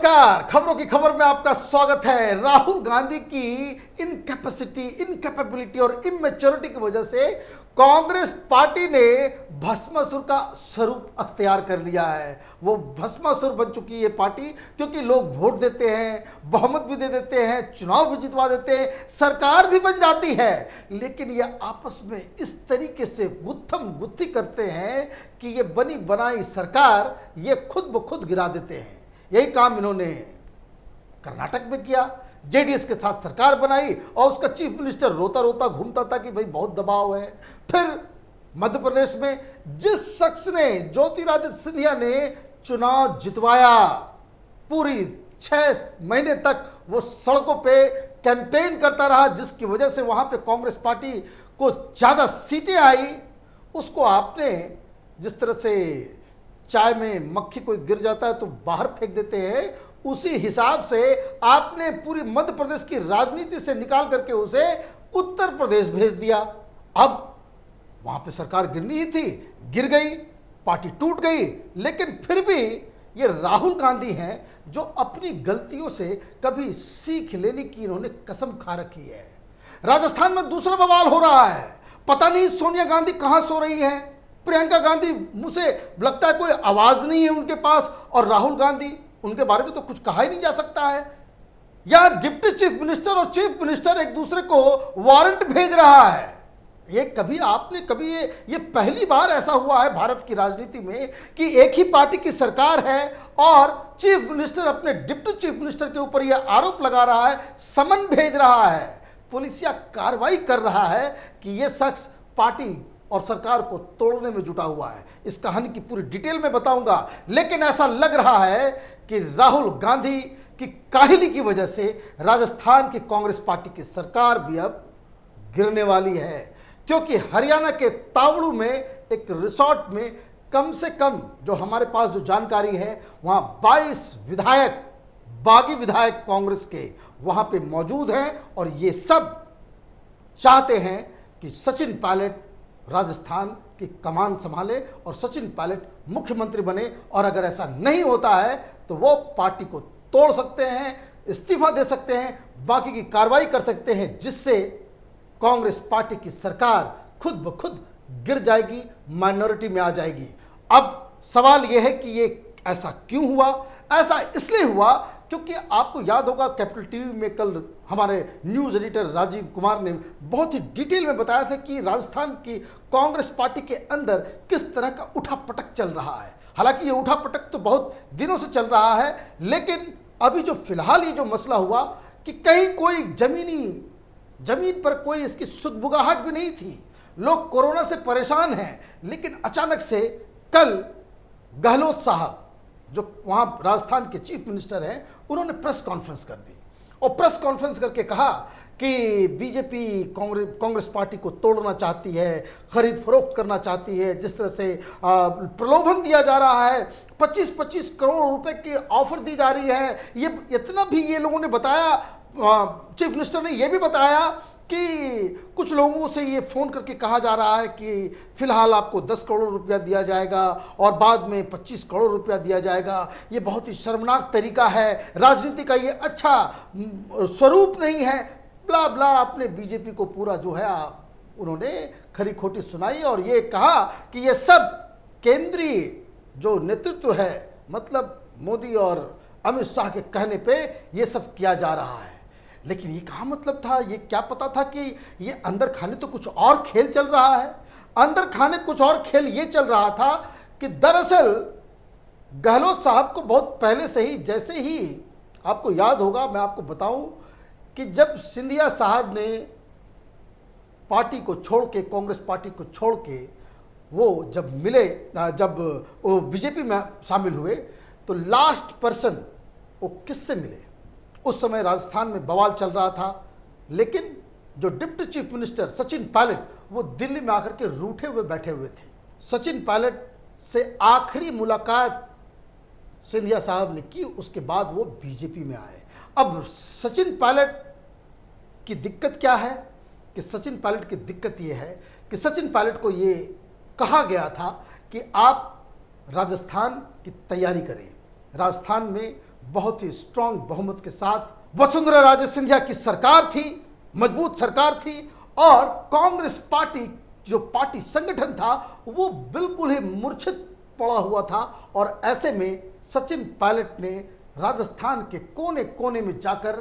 नमस्कार, खबरों की खबर में आपका स्वागत है। राहुल गांधी की इनकैपेसिटी, इनकैपेबिलिटी और इमेच्योरिटी की वजह से कांग्रेस पार्टी ने भस्मासुर का स्वरूप अख्तियार कर लिया है। वो भस्मासुर बन चुकी है पार्टी, क्योंकि लोग वोट देते हैं, बहुमत भी दे देते हैं, चुनाव भी जितवा देते हैं, सरकार भी बन जाती है, लेकिन ये आपस में इस तरीके से गुत्थम गुत्थी करते हैं कि ये बनी बनाई सरकार ये खुद ब खुद गिरा देते हैं। यही काम इन्होंने कर्नाटक में किया, जेडीएस के साथ सरकार बनाई और उसका चीफ मिनिस्टर रोता रोता घूमता था कि भाई बहुत दबाव है। फिर मध्य प्रदेश में जिस शख्स ने, ज्योतिरादित्य सिंधिया ने चुनाव जितवाया, पूरी 6 महीने तक वो सड़कों पे कैंपेन करता रहा, जिसकी वजह से वहां पे कांग्रेस पार्टी को ज़्यादा सीटें आई, उसको आपने जिस तरह से चाय में मक्खी कोई गिर जाता है तो बाहर फेंक देते हैं, उसी हिसाब से आपने पूरी मध्य प्रदेश की राजनीति से निकाल करके उसे उत्तर प्रदेश भेज दिया। अब वहां पे सरकार गिरनी ही थी, गिर गई, पार्टी टूट गई, लेकिन फिर भी ये राहुल गांधी हैं जो अपनी गलतियों से कभी सीख लेने की इन्होंने कसम खा रखी है। राजस्थान में दूसरा बवाल हो रहा है, पता नहीं सोनिया गांधी कहां सो रही हैं, प्रियंका गांधी मुंह से लगता है कोई आवाज नहीं है उनके पास, और राहुल गांधी, उनके बारे में तो कुछ कहा ही नहीं जा सकता है। या डिप्टी चीफ मिनिस्टर और चीफ मिनिस्टर एक दूसरे को वारंट भेज रहा है। ये कभी ये पहली बार ऐसा हुआ है भारत की राजनीति में कि एक ही पार्टी की सरकार है और चीफ मिनिस्टर अपने डिप्टी चीफ मिनिस्टर के ऊपर यह आरोप लगा रहा है, समन भेज रहा है, पुलिसिया कार्रवाई कर रहा है कि यह शख्स पार्टी और सरकार को तोड़ने में जुटा हुआ है। इस कहानी की पूरी डिटेल में बताऊंगा, लेकिन ऐसा लग रहा है कि राहुल गांधी की काहिली की वजह से राजस्थान की कांग्रेस पार्टी की सरकार भी अब गिरने वाली है, क्योंकि हरियाणा के तावड़ू में एक रिसोर्ट में कम से कम जो हमारे पास जो जानकारी है, वहां 22 विधायक, बागी विधायक कांग्रेस के वहां पे मौजूद हैं और ये सब चाहते हैं कि सचिन पायलट राजस्थान की कमान संभाले और सचिन पायलट मुख्यमंत्री बने, और अगर ऐसा नहीं होता है तो वो पार्टी को तोड़ सकते हैं, इस्तीफा दे सकते हैं, बाकी की कार्रवाई कर सकते हैं, जिससे कांग्रेस पार्टी की सरकार खुद ब खुद गिर जाएगी, माइनॉरिटी में आ जाएगी। अब सवाल यह है कि ये ऐसा क्यों हुआ? ऐसा इसलिए हुआ क्योंकि आपको याद होगा कैपिटल टीवी में कल हमारे न्यूज़ एडिटर राजीव कुमार ने बहुत ही डिटेल में बताया था कि राजस्थान की कांग्रेस पार्टी के अंदर किस तरह का उठापटक चल रहा है। हालांकि ये उठापटक तो बहुत दिनों से चल रहा है, लेकिन अभी जो फिलहाल ये जो मसला हुआ कि कहीं कोई जमीन पर कोई इसकी सुदबुगाहट भी नहीं थी, लोग कोरोना से परेशान हैं, लेकिन अचानक से कल गहलोत साहब जो वहाँ राजस्थान के चीफ मिनिस्टर हैं, उन्होंने प्रेस कॉन्फ्रेंस कर दी और प्रेस कॉन्फ्रेंस करके कहा कि बीजेपी कांग्रेस पार्टी को तोड़ना चाहती है, खरीद फरोख्त करना चाहती है, जिस तरह से प्रलोभन दिया जा रहा है, 25-25 करोड़ रुपए की ऑफर दी जा रही है। ये इतना भी ये लोगों ने बताया, चीफ मिनिस्टर ने ये भी बताया कि कुछ लोगों से ये फ़ोन करके कहा जा रहा है कि फ़िलहाल आपको 10 करोड़ रुपया दिया जाएगा और बाद में 25 करोड़ रुपया दिया जाएगा। ये बहुत ही शर्मनाक तरीका है, राजनीति का ये अच्छा स्वरूप नहीं है, ब्ला ब्ला। आपने बीजेपी को पूरा जो है उन्होंने खरी खोटी सुनाई और ये कहा कि ये सब केंद्रीय जो नेतृत्व है, मतलब मोदी और अमित शाह के कहने पे ये सब किया जा रहा है। लेकिन ये कहाँ मतलब था, ये क्या पता था कि ये अंदर खाने तो कुछ और खेल चल रहा है। अंदर खाने कुछ और खेल ये चल रहा था कि दरअसल गहलोत साहब को बहुत पहले से ही, जैसे ही आपको याद होगा, मैं आपको बताऊं कि जब सिंधिया साहब ने पार्टी को छोड़ के, कांग्रेस पार्टी को छोड़ के वो जब मिले, जब वो बीजेपी में शामिल हुए, तो लास्ट पर्सन वो किससे मिले? उस समय राजस्थान में बवाल चल रहा था, लेकिन जो deputy chief minister Sachin Pilot, वो दिल्ली में आकर के रूठे हुए बैठे हुए थे। सचिन पायलट से आखिरी मुलाकात सिंधिया साहब ने की, उसके बाद वो बीजेपी में आए। अब सचिन पायलट की दिक्कत क्या है कि सचिन पायलट की दिक्कत ये है कि सचिन पायलट को ये कहा गया था कि आप राजस्थान की तैयारी करें, राजस्थान में बहुत ही स्ट्रांग बहुमत के साथ वसुंधरा राजे सिंधिया की सरकार थी, मजबूत सरकार थी, और कांग्रेस पार्टी जो पार्टी संगठन था वो बिल्कुल ही मूर्छित पड़ा हुआ था। और ऐसे में सचिन पायलट ने राजस्थान के कोने कोने में जाकर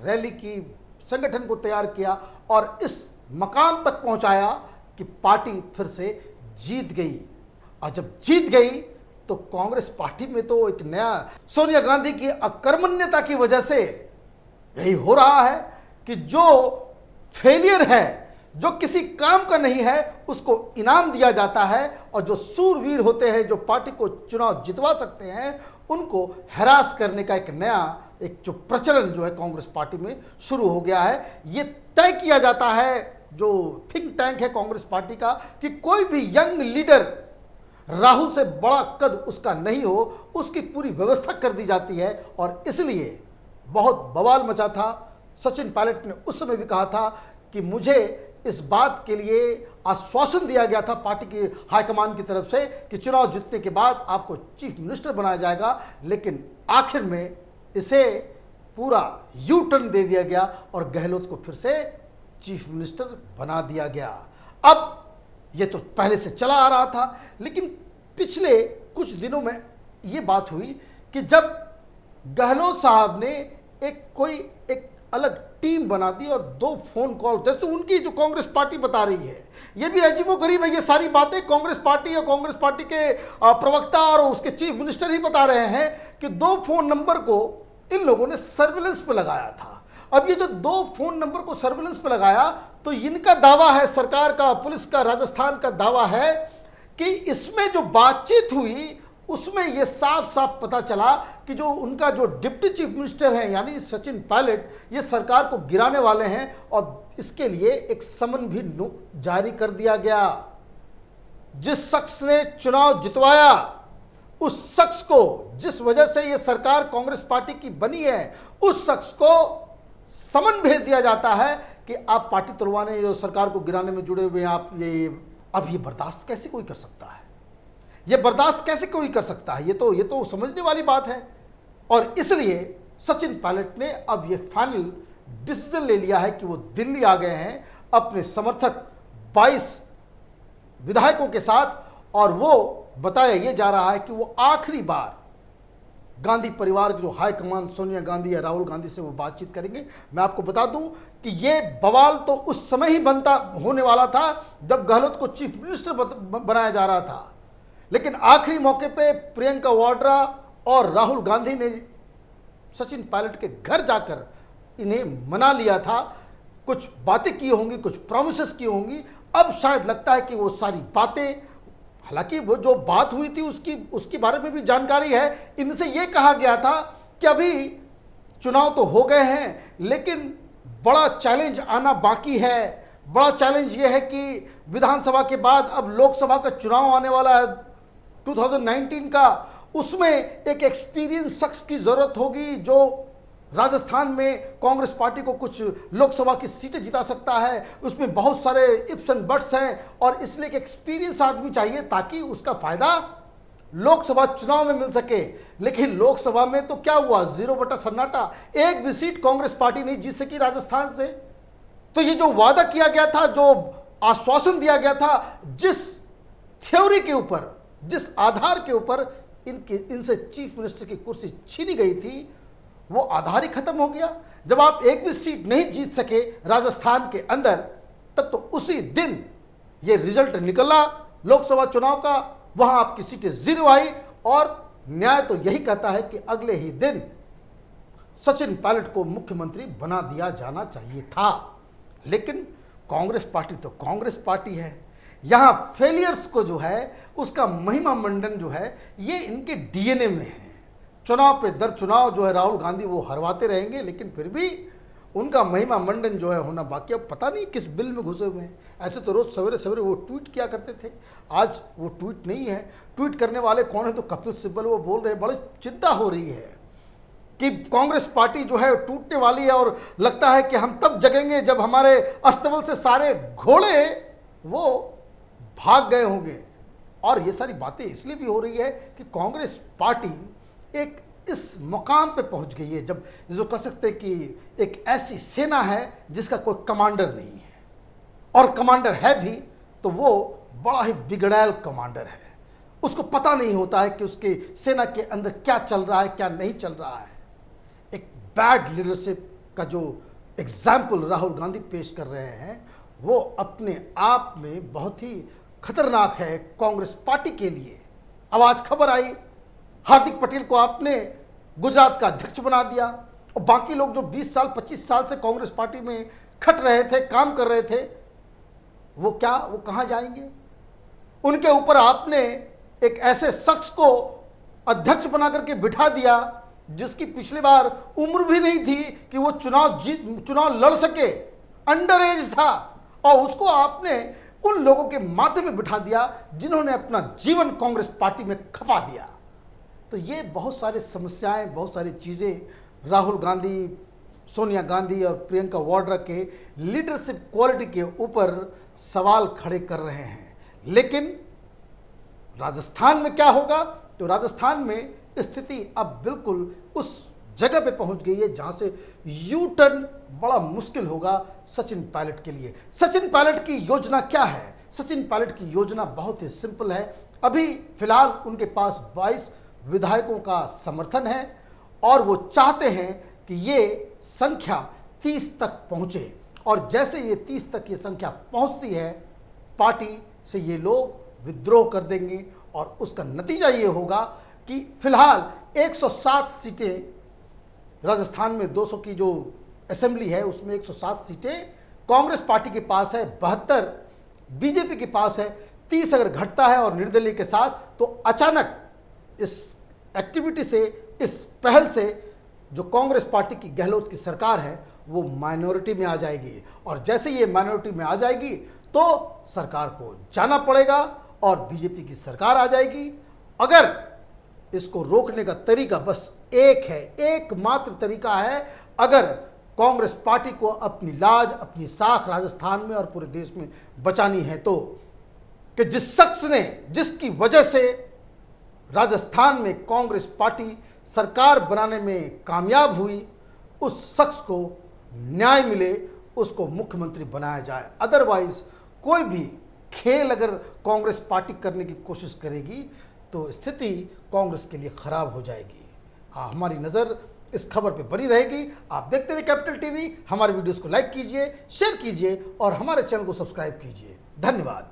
रैली की, संगठन को तैयार किया और इस मकाम तक पहुंचाया कि पार्टी फिर से जीत गई। और जब जीत गई तो कांग्रेस पार्टी में तो एक नया, सोनिया गांधी की अकर्मण्यता की वजह से यही हो रहा है कि जो फेलियर है, जो किसी काम का नहीं है, उसको इनाम दिया जाता है, और जो सूरवीर होते हैं, जो पार्टी को चुनाव जितवा सकते हैं, उनको हरास करने का एक नया जो प्रचलन जो है कांग्रेस पार्टी में शुरू हो गया है। ये तय किया जाता है, जो थिंक टैंक है कांग्रेस पार्टी का, कि कोई भी यंग लीडर राहुल से बड़ा कद उसका नहीं हो, उसकी पूरी व्यवस्था कर दी जाती है। और इसलिए बहुत बवाल मचा था। सचिन पायलट ने उस समय भी कहा था कि मुझे इस बात के लिए आश्वासन दिया गया था पार्टी की हाईकमान की तरफ से कि चुनाव जीतने के बाद आपको चीफ मिनिस्टर बनाया जाएगा, लेकिन आखिर में इसे पूरा यू टर्न दे दिया गया और गहलोत को फिर से चीफ मिनिस्टर बना दिया गया। अब ये तो पहले से चला आ रहा था, लेकिन पिछले कुछ दिनों में ये बात हुई कि जब गहलोत साहब ने एक अलग टीम बना दी और 2 फोन कॉल, जैसे उनकी जो कांग्रेस पार्टी बता रही है, ये भी अजीबोगरीब है। ये सारी बातें कांग्रेस पार्टी और कांग्रेस पार्टी के प्रवक्ता और उसके चीफ मिनिस्टर ही बता रहे हैं कि 2 फोन नंबर को इन लोगों ने सर्विलेंस पे लगाया था। अब ये जो 2 फोन नंबर को सर्विलेंस पे लगाया, तो इनका दावा है, सरकार का, पुलिस का, राजस्थान का दावा है कि इसमें जो बातचीत हुई उसमें यह साफ साफ पता चला कि जो उनका जो डिप्टी चीफ मिनिस्टर है यानी सचिन पायलट, ये सरकार को गिराने वाले हैं, और इसके लिए एक समन भी जारी कर दिया गया। जिस शख्स ने चुनाव जितवाया, उस शख्स को, जिस वजह से ये सरकार कांग्रेस पार्टी की बनी है, उस शख्स को समन भेज दिया जाता है कि आप पार्टी तोड़वाने, जो सरकार को गिराने में जुड़े हुए हैं, आप ये, अब ये बर्दाश्त कैसे कोई कर सकता है? ये बर्दाश्त कैसे कोई कर सकता है? ये तो समझने वाली बात है। और इसलिए सचिन पायलट ने अब ये फाइनल डिसीजन ले लिया है कि वो दिल्ली आ गए हैं अपने समर्थक 22 विधायकों के साथ, और वो बताया ये जा रहा है कि वो आखिरी बार गांधी परिवार की जो हाईकमान सोनिया गांधी या राहुल गांधी से वो बातचीत करेंगे। मैं आपको बता दूं कि ये बवाल तो उस समय ही होने वाला था जब गहलोत को चीफ मिनिस्टर बनाया जा रहा था, लेकिन आखिरी मौके पे प्रियंका वाड्रा और राहुल गांधी ने सचिन पायलट के घर जाकर इन्हें मना लिया था। कुछ बातें की होंगी, कुछ प्रॉमिसेस की होंगी। अब शायद लगता है कि वो सारी बातें, हालांकि वो जो बात हुई थी उसकी बारे में भी जानकारी है। इनसे ये कहा गया था कि अभी चुनाव तो हो गए हैं, लेकिन बड़ा चैलेंज आना बाकी है। बड़ा चैलेंज ये है कि विधानसभा के बाद अब लोकसभा का चुनाव आने वाला है 2019 का, उसमें एक एक्सपीरियंस शख्स की ज़रूरत होगी जो राजस्थान में कांग्रेस पार्टी को कुछ लोकसभा की सीटें जिता सकता है। उसमें बहुत सारे इफ्स एंड बट्स हैं, और इसलिए एक एक्सपीरियंस आदमी चाहिए ताकि उसका फ़ायदा लोकसभा चुनाव में मिल सके। लेकिन लोकसभा में तो क्या हुआ, 0 बटा सन्नाटा, एक भी सीट कांग्रेस पार्टी नहीं जीत सकी राजस्थान से। तो ये जो वादा किया गया था, जो आश्वासन दिया गया था, जिस थ्योरी के ऊपर, जिस आधार के ऊपर इनसे चीफ मिनिस्टर की कुर्सी छीनी गई थी, वो आधार ही खत्म हो गया। जब आप एक भी सीट नहीं जीत सके राजस्थान के अंदर, तब तो उसी दिन ये रिजल्ट निकला लोकसभा चुनाव का, वहां आपकी सीटें 0 आई, और न्याय तो यही कहता है कि अगले ही दिन सचिन पायलट को मुख्यमंत्री बना दिया जाना चाहिए था। लेकिन कांग्रेस पार्टी तो कांग्रेस पार्टी है, यहाँ फेलियर्स को जो है उसका महिमा मंडन जो है ये इनके डीएनए में है। चुनाव पे दर चुनाव जो है राहुल गांधी वो हरवाते रहेंगे, लेकिन फिर भी उनका महिमा मंडन जो है होना बाकी। अब पता नहीं किस बिल में घुसे हुए हैं। ऐसे तो रोज़ सवेरे सवेरे वो ट्वीट किया करते थे, आज वो ट्वीट नहीं है। ट्वीट करने वाले कौन है? तो कपिल सिब्बल वो बोल रहे हैं। बड़ी चिंता हो रही है कि कांग्रेस पार्टी जो है टूटने वाली है, और लगता है कि हम तब जगेंगे जब हमारे अस्तबल से सारे घोड़े वो भाग गए होंगे। और ये सारी बातें इसलिए भी हो रही है कि कांग्रेस पार्टी एक इस मुकाम पे पहुंच गई है, जब जो कह सकते हैं कि एक ऐसी सेना है जिसका कोई कमांडर नहीं है, और कमांडर है भी तो वो बड़ा ही बिगड़ैल कमांडर है। उसको पता नहीं होता है कि उसके सेना के अंदर क्या चल रहा है, क्या नहीं चल रहा है। एक बैड लीडरशिप का जो एग्जाम्पल राहुल गांधी पेश कर रहे हैं वो अपने आप में बहुत ही खतरनाक है कांग्रेस पार्टी के लिए। अब आज खबर आई, हार्दिक पटेल को आपने गुजरात का अध्यक्ष बना दिया, और बाकी लोग जो 20 साल 25 साल से कांग्रेस पार्टी में खट रहे थे, काम कर रहे थे, वो कहाँ जाएंगे? उनके ऊपर आपने एक ऐसे शख्स को अध्यक्ष बना करके बिठा दिया जिसकी पिछली बार उम्र भी नहीं थी कि वो चुनाव लड़ सके, अंडर एज था, और उसको आपने उन लोगों के माथे पे बिठा दिया जिन्होंने अपना जीवन कांग्रेस पार्टी में खपा दिया। तो ये बहुत सारी समस्याएं, बहुत सारी चीज़ें राहुल गांधी, सोनिया गांधी और प्रियंका वाड्रा के लीडरशिप क्वालिटी के ऊपर सवाल खड़े कर रहे हैं। लेकिन राजस्थान में क्या होगा? तो राजस्थान में स्थिति अब बिल्कुल उस जगह पे पहुंच गई है जहां से यू टर्न बड़ा मुश्किल होगा सचिन पायलट के लिए। सचिन पायलट की योजना क्या है? सचिन पायलट की योजना बहुत ही सिंपल है। अभी फिलहाल उनके पास 22 विधायकों का समर्थन है और वो चाहते हैं कि ये संख्या 30 तक पहुंचे, और जैसे ये 30 तक ये संख्या पहुंचती है पार्टी से ये लोग विद्रोह कर देंगे, और उसका नतीजा ये होगा कि फिलहाल 107 सीटें राजस्थान में, 200 की जो असेंबली है उसमें 107 सीटें कांग्रेस पार्टी के पास है, 72 बीजेपी के पास है। 30 अगर घटता है और निर्दलीय के साथ, तो अचानक इस एक्टिविटी से, इस पहल से जो कांग्रेस पार्टी की गहलोत की सरकार है वो माइनॉरिटी में आ जाएगी, और जैसे ये माइनॉरिटी में आ जाएगी तो सरकार को जाना पड़ेगा और बीजेपी की सरकार आ जाएगी। अगर इसको रोकने का तरीका बस एक है, एकमात्र तरीका है, अगर कांग्रेस पार्टी को अपनी लाज, अपनी साख राजस्थान में और पूरे देश में बचानी है, तो कि जिस शख्स ने, जिसकी वजह से राजस्थान में कांग्रेस पार्टी सरकार बनाने में कामयाब हुई, उस शख्स को न्याय मिले, उसको मुख्यमंत्री बनाया जाए। अदरवाइज कोई भी खेल अगर कांग्रेस पार्टी करने की कोशिश करेगी तो स्थिति कांग्रेस के लिए खराब हो जाएगी। हमारी नज़र इस खबर पे बनी रहेगी। आप देखते रहिए कैपिटल टीवी। हमारे वीडियोस को लाइक कीजिए, शेयर कीजिए और हमारे चैनल को सब्सक्राइब कीजिए। धन्यवाद।